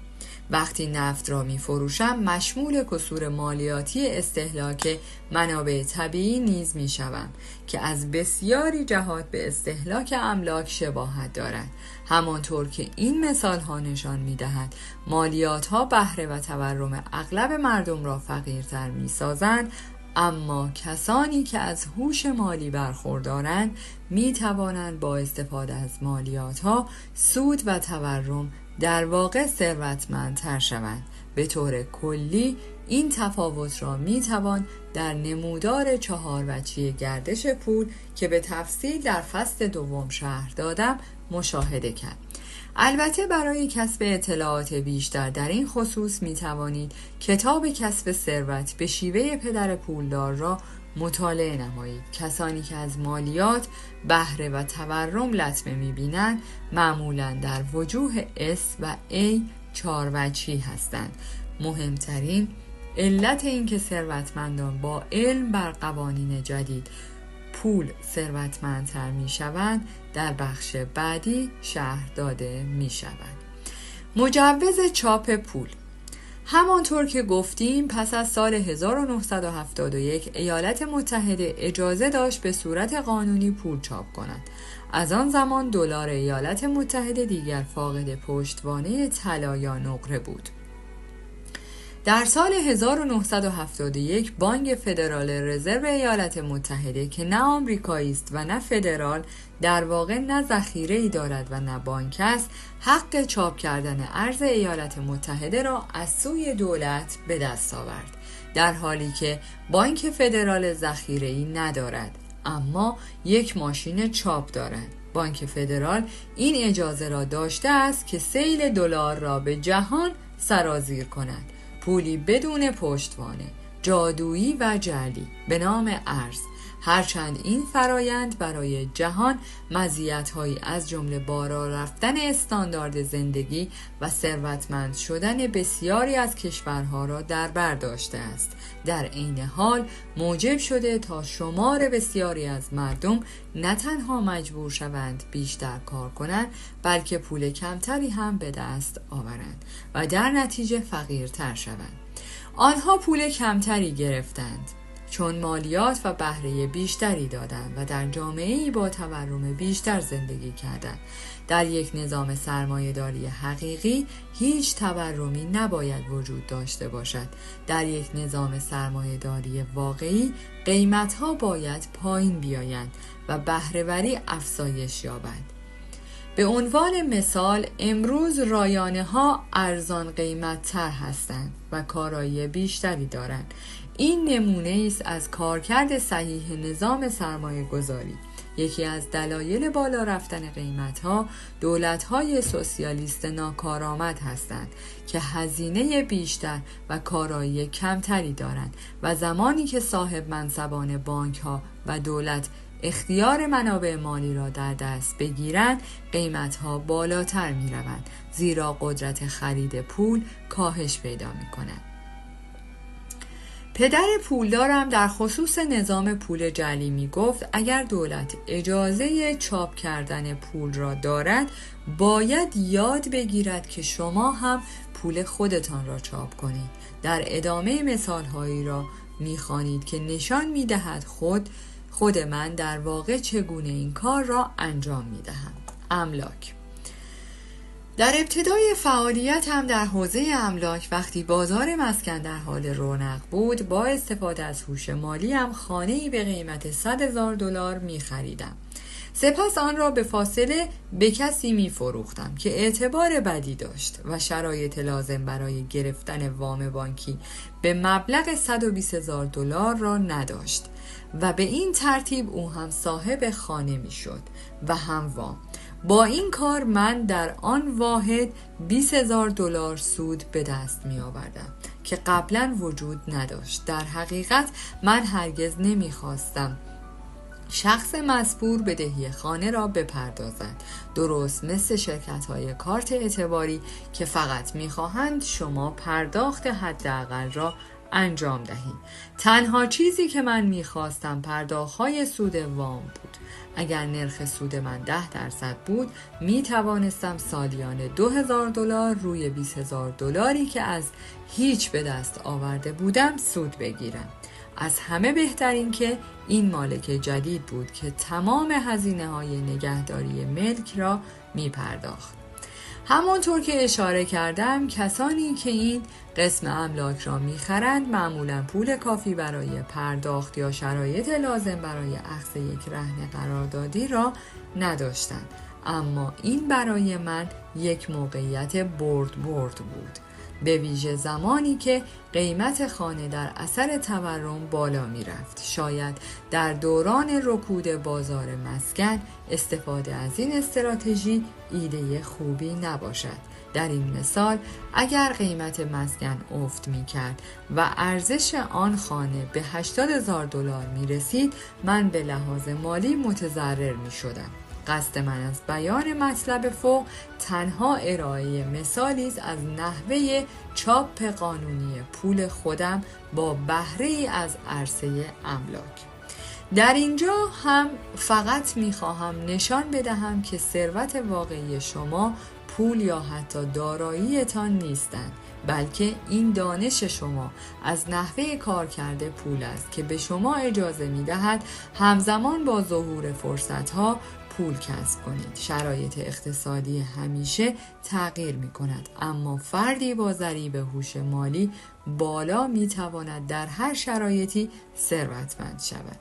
وقتی نفت را می فروشم مشمول کسور مالیاتی استهلاک منابع طبیعی نیز می شوم که از بسیاری جهات به استهلاک املاک شباهت دارد. همانطور که این مثال ها نشان می دهد مالیات ها بهره و تورم اغلب مردم را فقیرتر می سازند، اما کسانی که از هوش مالی برخوردارند می توانند با استفاده از مالیات ها سود و تورم در واقع ثروتمندتر شوند. به طور کلی این تفاوت را میتوان در نمودار 4 وجهی گردش پول که به تفصیل در فصل دوم شرح دادم مشاهده کرد. البته برای کسب اطلاعات بیشتر در این خصوص می توانید کتاب کسب ثروت به شیوه پدر پولدار را مطالعه نمایید. کسانی که از مالیات، بهره و تورم لطمه می بینند معمولاً در وجوه S و A 4 وجهی هستند. مهمترین علت این که ثروتمندان با علم بر قوانین جدید پول ثروتمندتر می شوند در بخش بعدی شرح داده می شود. مجوز چاپ پول. همانطور که گفتیم پس از سال 1971 ایالات متحده اجازه داشت به صورت قانونی پول چاپ کند. از آن زمان دلار ایالات متحده دیگر فاقد پشتوانه طلا یا نقره بود. در سال 1971 بانک فدرال رزرو ایالات متحده که نه آمریکایی است و نه فدرال، در واقع نه ذخیره‌ای دارد و نه بانک است، حق چاپ کردن ارز ایالات متحده را از سوی دولت به دست آورد، در حالی که بانک فدرال ذخیره‌ای ندارد اما یک ماشین چاپ دارد. بانک فدرال این اجازه را داشته است که سیل دلار را به جهان سرازیر کند، پولی بدون پشتوانه، جادویی و جعلی به نام ارز. هرچند این فرایند برای جهان مزیت‌هایی از جمله بالا رفتن استاندارد زندگی و ثروتمند شدن بسیاری از کشورها را در بر داشته است، در عین حال موجب شده تا شمار بسیاری از مردم نه تنها مجبور شوند بیشتر کار کنند، بلکه پول کمتری هم به دست آورند و در نتیجه فقیرتر شوند. آنها پول کمتری گرفتند چون مالیات و بهره بیشتری دادند و در جامعه‌ای با تورم بیشتر زندگی کردند. در یک نظام سرمایه‌داری حقیقی هیچ تورمی نباید وجود داشته باشد. در یک نظام سرمایه‌داری واقعی قیمت‌ها باید پایین بیایند و بهره‌وری افزایش یابد. به عنوان مثال امروز رایانه‌ها ارزان قیمت‌تر هستند و کارایی بیشتری دارند. این نمونه است از کارکرد صحیح نظام سرمایه گذاری. یکی از دلایل بالا رفتن قیمت‌ها دولت‌های سوسیالیست ناکارآمد هستند که هزینه بیشتر و کارایی کمتری دارند و زمانی که صاحب منصبان بانک‌ها و دولت اختیار منابع مالی را در دست بگیرند، قیمت‌ها بالاتر می‌روند، زیرا قدرت خرید پول کاهش پیدا می‌کند. پدر پولدارم در خصوص نظام پول جعلی می گفت اگر دولت اجازه چاپ کردن پول را دارد باید یاد بگیرد که شما هم پول خودتان را چاپ کنید. در ادامه مثالهایی را می خوانید که نشان می دهد خود من در واقع چگونه این کار را انجام می دهم. املاک. در ابتدای فعالیت هم در حوزه املاک وقتی بازار مسکن در حال رونق بود با استفاده از هوش مالی هم خانه‌ای به قیمت $100,000 می خریدم. سپس آن را به فاصله به کسی می فروختم که اعتبار بدی داشت و شرایط لازم برای گرفتن وام بانکی به مبلغ $120,000 را نداشت و به این ترتیب او هم صاحب خانه می شد و هم وام. با این کار من در آن واحد $20,000 سود به دست می آوردم که قبلا وجود نداشت. در حقیقت من هرگز نمی خواستم شخص مزبور بدهی خانه را بپردازد، درست مثل شرکت‌های کارت اعتباری که فقط می‌خواهند شما پرداخت حداقل را انجام دهید. تنها چیزی که من می‌خواستم پرداخت‌های سود وام بود. اگر نرخ سود من 10% بود می‌توانستم سالیانه $2,000 روی $20,000 که از هیچ به دست آورده بودم سود بگیرم. از همه بهترین که این مالک جدید بود که تمام هزینه‌های نگهداری ملک را می پرداخت. همانطور که اشاره کردم کسانی که این قسم املاک را می خرند معمولاً پول کافی برای پرداخت یا شرایط لازم برای اخذ یک رهن قراردادی را نداشتند. اما این برای من یک موقعیت برد بود، به ویژه زمانی که قیمت خانه در اثر تورم بالا می رفت. شاید در دوران رکود بازار مسکن استفاده از این استراتژی ایده خوبی نباشد. در این مثال اگر قیمت مسکن افت می کرد و ارزش آن خانه به $80,000 می رسید، من به لحاظ مالی متضرر می شدم. قصد من از بیان مطلب فوق تنها ارائه مثالی است از نحوه چاپ قانونی پول خودم با بهره از عرصه املاک. در اینجا هم فقط می‌خواهم نشان بدهم که ثروت واقعی شما پول یا حتی دارایی‌تان نیستند، بلکه این دانش شما از نحوه کارکرد پول است که به شما اجازه می‌دهد همزمان با ظهور فرصت‌ها پول کسب کنید. شرایط اقتصادی همیشه تغییر می کند، اما فردی با ضریب هوش مالی بالا می تواند در هر شرایطی ثروتمند شود.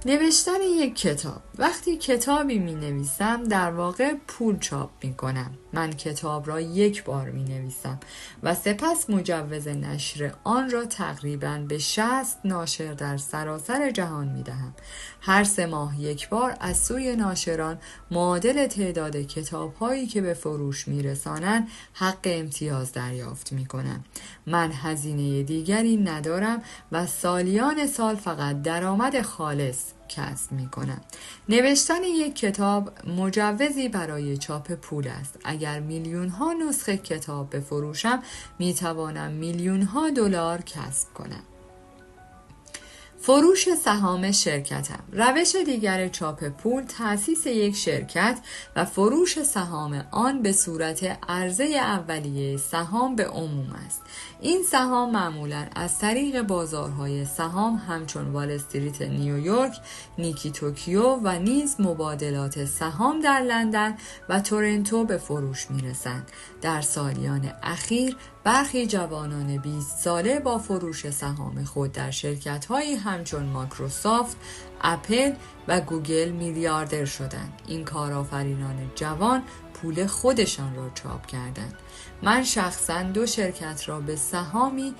نوشتن یک کتاب. وقتی کتابی می نویسم در واقع پول چاپ می کنم. من کتاب را یک بار می نویسم و سپس مجوز نشر آن را تقریباً به 60 ناشر در سراسر جهان می دهم. هر 3 ماه یک بار از سوی ناشران معادل تعداد کتاب هایی که به فروش می رسانند حق امتیاز دریافت می کنم. من هزینه دیگری ندارم و سالیان سال فقط درآمد خالص کسب می کنم. نوشتن یک کتاب مجوزی برای چاپ پول است. اگر میلیون ها نسخه کتاب بفروشم می توانم میلیون ها دلار کسب کنم. فروش سهام شرکتم. روش دیگر چاپ پول تأسیس یک شرکت و فروش سهام آن به صورت عرضه اولیه سهام به عموم است. این سهام معمولاً از طریق بازارهای سهام همچون وال استریت نیویورک، نیکی توکیو و نیز مبادلات سهام در لندن و تورنتو به فروش می‌رسند. در سالیان اخیر برخی جوانان 20 ساله با فروش سهام خود در شرکت‌هایی همچون مایکروسافت، اپل و گوگل میلیاردر شدند. این کارآفرینان جوان پول خودشان را چاپ کردند. من شخصاً 2 شرکت را به سهامی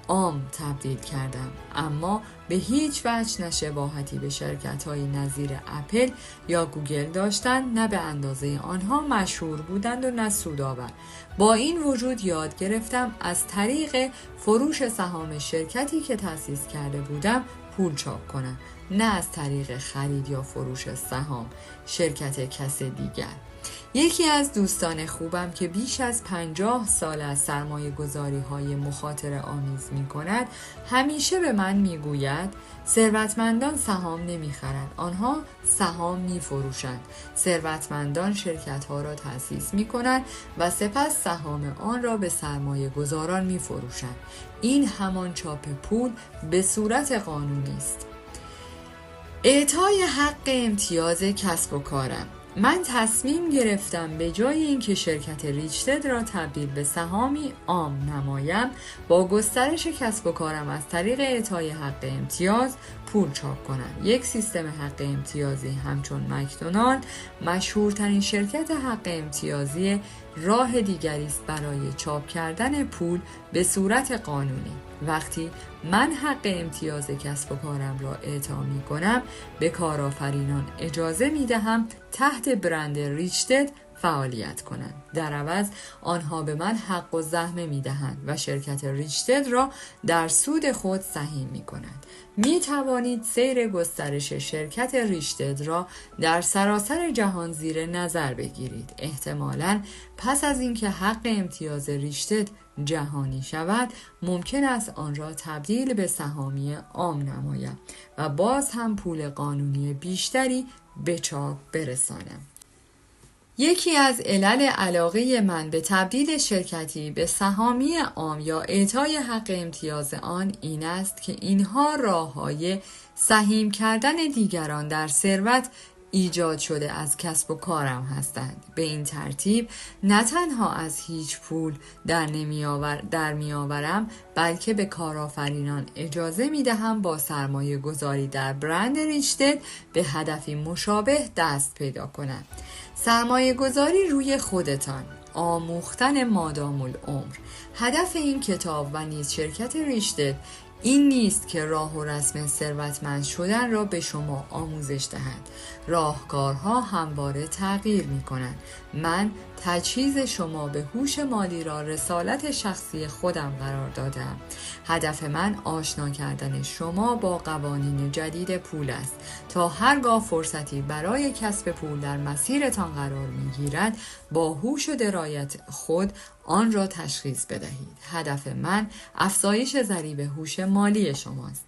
عام تبدیل کردم، اما به هیچ وجه نه شباهتی به شرکت‌های نظیر اپل یا گوگل داشتند، نه به اندازه آنها مشهور بودند و نه سودآور. با این وجود یاد گرفتم از طریق فروش سهام شرکتی که تأسیس کرده بودم پول چاپ کنم، نه از طریق خرید یا فروش سهام شرکت کس دیگر. یکی از دوستان خوبم که بیش از 50 سال از سرمایه گذاری های مخاطره آمیز می کند همیشه به من می گوید ثروتمندان سهام نمی خرند، آنها سهام می فروشند. ثروتمندان شرکت ها را تأسیس می کنند و سپس سهام آن را به سرمایه گذاران می فروشند. این همان چاپ پول به صورت قانونی است. اعطای حق امتیاز کسب و کارم. من تصمیم گرفتم به جای اینکه شرکت ریچتد را تبدیل به سهامی عام نمایم، با گسترش کسب و کارم از طریق اعطای حق امتیاز پول چاپ کنم. یک سیستم حق امتیازی همچون مکدونالد، مشهورترین شرکت حق امتیازی، راه دیگری است برای چاپ کردن پول به صورت قانونی. وقتی من حق امتیاز کسب و کارم را اعطا می کنم، به کارآفرینان اجازه می دهم تحت برند ریچتد فعالیت کنند. در عوض آنها به من حق و زحمه می دهند و شرکت ریچتد را در سود خود سهیم می کنند. می توانید سیر گسترش شرکت ریچتد را در سراسر جهان زیر نظر بگیرید. احتمالاً پس از اینکه حق امتیاز ریچتد جهانی شود، ممکن است آن را تبدیل به سهامی عام نمایم و باز هم پول قانونی بیشتری به چاپ برسانم. یکی از علل علاقه من به تبدیل شرکتی به سهامی عام یا اعطای حق امتیاز آن این است که اینها راه‌های سهیم کردن دیگران در ثروت ایجاد شده از کسب و کارم هستند. به این ترتیب نه تنها از هیچ پول در میآورم، بلکه به کارآفرینان اجازه میدهم با سرمایه گذاری در برند ریچتد به هدفی مشابه دست پیدا کنند. سرمایه گذاری روی خودتان، آموختن مادام العمر. هدف این کتاب و نیز شرکت ریچتد این نیست که راه و رسم ثروتمند شدن را به شما آموزش دهد. راهکارها همواره تغییر می کنند. من تجهیز شما به هوش مالی را رسالت شخصی خودم قرار دادم. هدف من آشنا کردن شما با قوانین جدید پول است تا هرگاه فرصتی برای کسب پول در مسیرتان قرار می گیرد با هوش و درایت خود آن را تشخیص بدهید. هدف من افزایش ضریب هوش مالی شماست.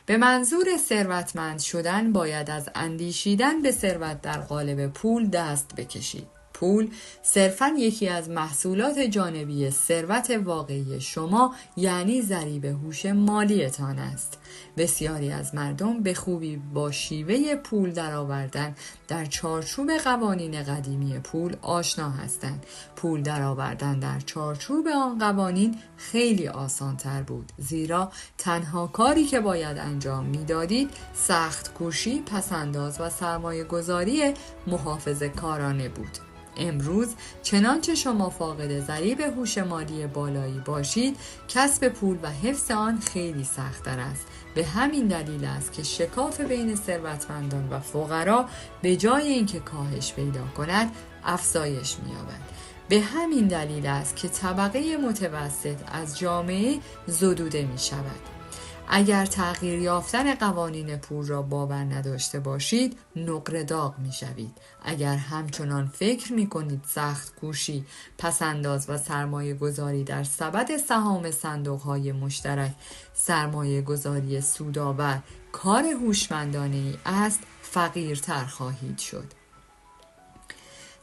به منظور ثروتمند شدن باید از اندیشیدن به ثروت در قالب پول دست بکشید. پول صرفاً یکی از محصولات جانبی ثروت واقعی شما یعنی ضریب هوش مالیتان است. بسیاری از مردم به خوبی با شیوه پول درآوردن در چارچوب قوانین قدیمی پول آشنا هستند. پول درآوردن در چارچوب آن قوانین خیلی آسان‌تر بود، زیرا تنها کاری که باید انجام می‌دادید سخت کوشی، پس‌انداز و سرمایه‌گذاری محافظه‌کارانه بود. امروز چنانچه شما فاقد ضریب هوش مالی بالایی باشید، کسب پول و حفظ آن خیلی سخت‌تر است. به همین دلیل است که شکاف بین ثروتمندان و فقرا به جای اینکه کاهش پیدا کند، افزایش می‌یابد. به همین دلیل است که طبقه متوسط از جامعه زدوده می‌شود. اگر تغییر یافتن قوانین پول را باور نداشته باشید، نقره داغ می شوید. اگر همچنان فکر می کنید سخت کوشی، پس‌انداز و سرمایه گذاری در سبد سهام صندوق های مشترک، سرمایه گذاری سودآور، کار هوشمندانه‌ای است، فقیرتر خواهید شد.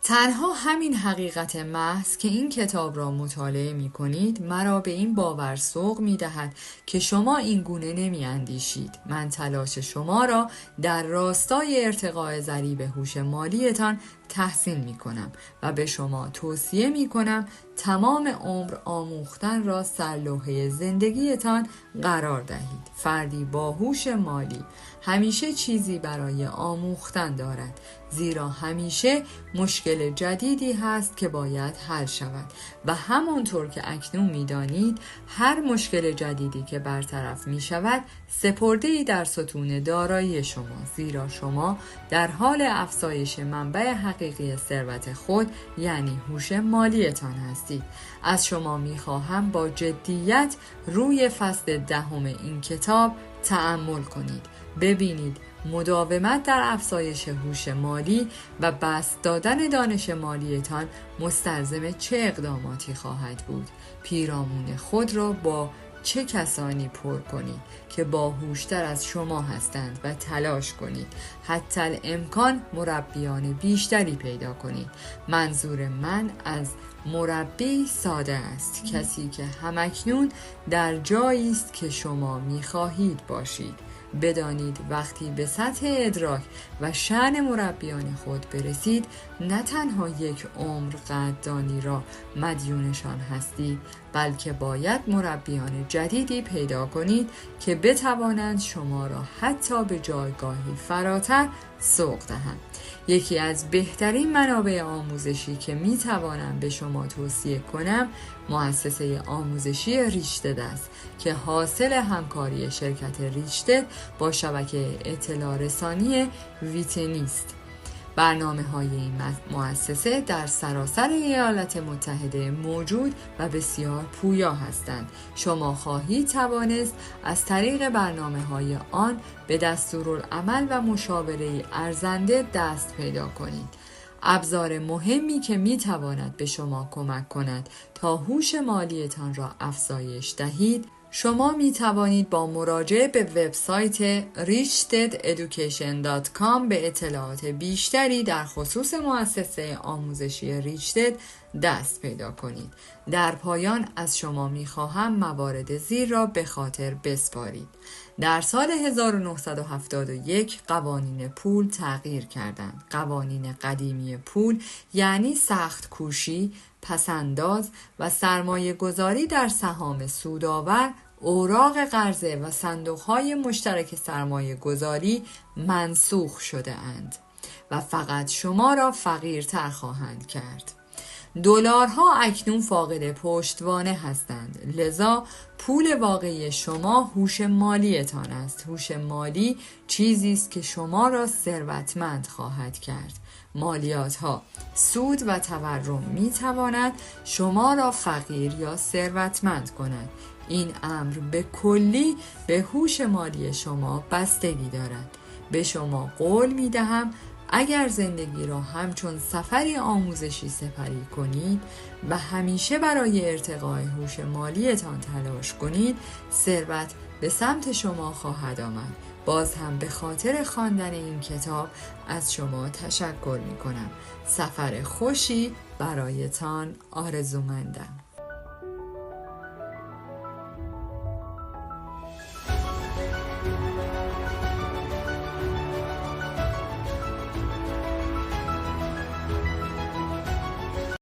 تنها همین حقیقت محض که این کتاب را مطالعه می کنید مرا به این باور سوق می دهد که شما این گونه نمی اندیشید. من تلاش شما را در راستای ارتقاء ضریب هوش مالیتان تحسین می کنم و به شما توصیه می کنم تمام عمر آموختن را سرلوحه زندگیتان قرار دهید. فردی با هوش مالی همیشه چیزی برای آموختن دارد، زیرا همیشه مشکل جدیدی هست که باید حل شود و همانطور که اکنون می دانید هر مشکل جدیدی که برطرف می شود سپرده‌ای در ستون دارایی شما، زیرا شما در حال افزایش منبع حقیقی ثروت خود یعنی هوش مالیتان هستید. از شما می‌خواهم با جدیت روی فصل 10 این کتاب تأمل کنید. ببینید مداومت در افزایش هوش مالی و بسط دادن دانش مالیتان مستلزم چه اقداماتی خواهد بود. پیرامون خود را با چه کسانی پر کنید که باهوشتر از شما هستند و تلاش کنید حتی الامکان مربیان بیشتری پیدا کنید. منظور من از مربی ساده است، کسی که همکنون در جایی است که شما می‌خواهید باشید. بدانید وقتی به سطح ادراک و شأن مربیان خود برسید نه تنها یک عمر قدردانی را مدیونشان هستید، بلکه باید مربیان جدیدی پیدا کنید که بتوانند شما را حتی به جایگاهی فراتر سوق دهند. یکی از بهترین منابع آموزشی که می توانم به شما توصیه کنم مؤسسه آموزشی ریچتد است که حاصل همکاری شرکت ریچتد با شبکه اطلاع رسانی ویتنی است. برنامه‌های این مؤسسه در سراسر ایالات متحده موجود و بسیار پویا هستند. شما خواهید توانست از طریق برنامه‌های آن به دستورالعمل و مشاوره ارزنده دست پیدا کنید. ابزار مهمی که می‌تواند به شما کمک کند تا هوش مالیتان را افزایش دهید، شما می توانید با مراجعه به وبسایت richtededucation.com به اطلاعات بیشتری در خصوص مؤسسه آموزشی ریچتد دست پیدا کنید. در پایان از شما می‌خواهم موارد زیر را به خاطر بسپارید. در سال 1971 قوانین پول تغییر کردند. قوانین قدیمی پول یعنی سخت کوشی، پسنداز و سرمایه گذاری در سهام سودآور، اوراق قرضه و صندوق‌های مشترک سرمایه گذاری منسوخ شده اند و فقط شما را فقیرتر خواهند کرد. دلارها اکنون فاقد پشتوانه هستند، لذا پول واقعی شما هوش مالیتان است. هوش مالی چیزی است که شما را ثروتمند خواهد کرد. مالیات ها، سود و تورم می تواند شما را فقیر یا ثروتمند کند. این امر به کلی به هوش مالی شما بستگی دارد. به شما قول می دهم اگر زندگی را همچون سفری آموزشی سپری کنید و همیشه برای ارتقای هوش مالیتان تلاش کنید، ثروت به سمت شما خواهد آمد. باز هم به خاطر خواندن این کتاب از شما تشکر می کنم. سفر خوشی برایتان آرزومندم.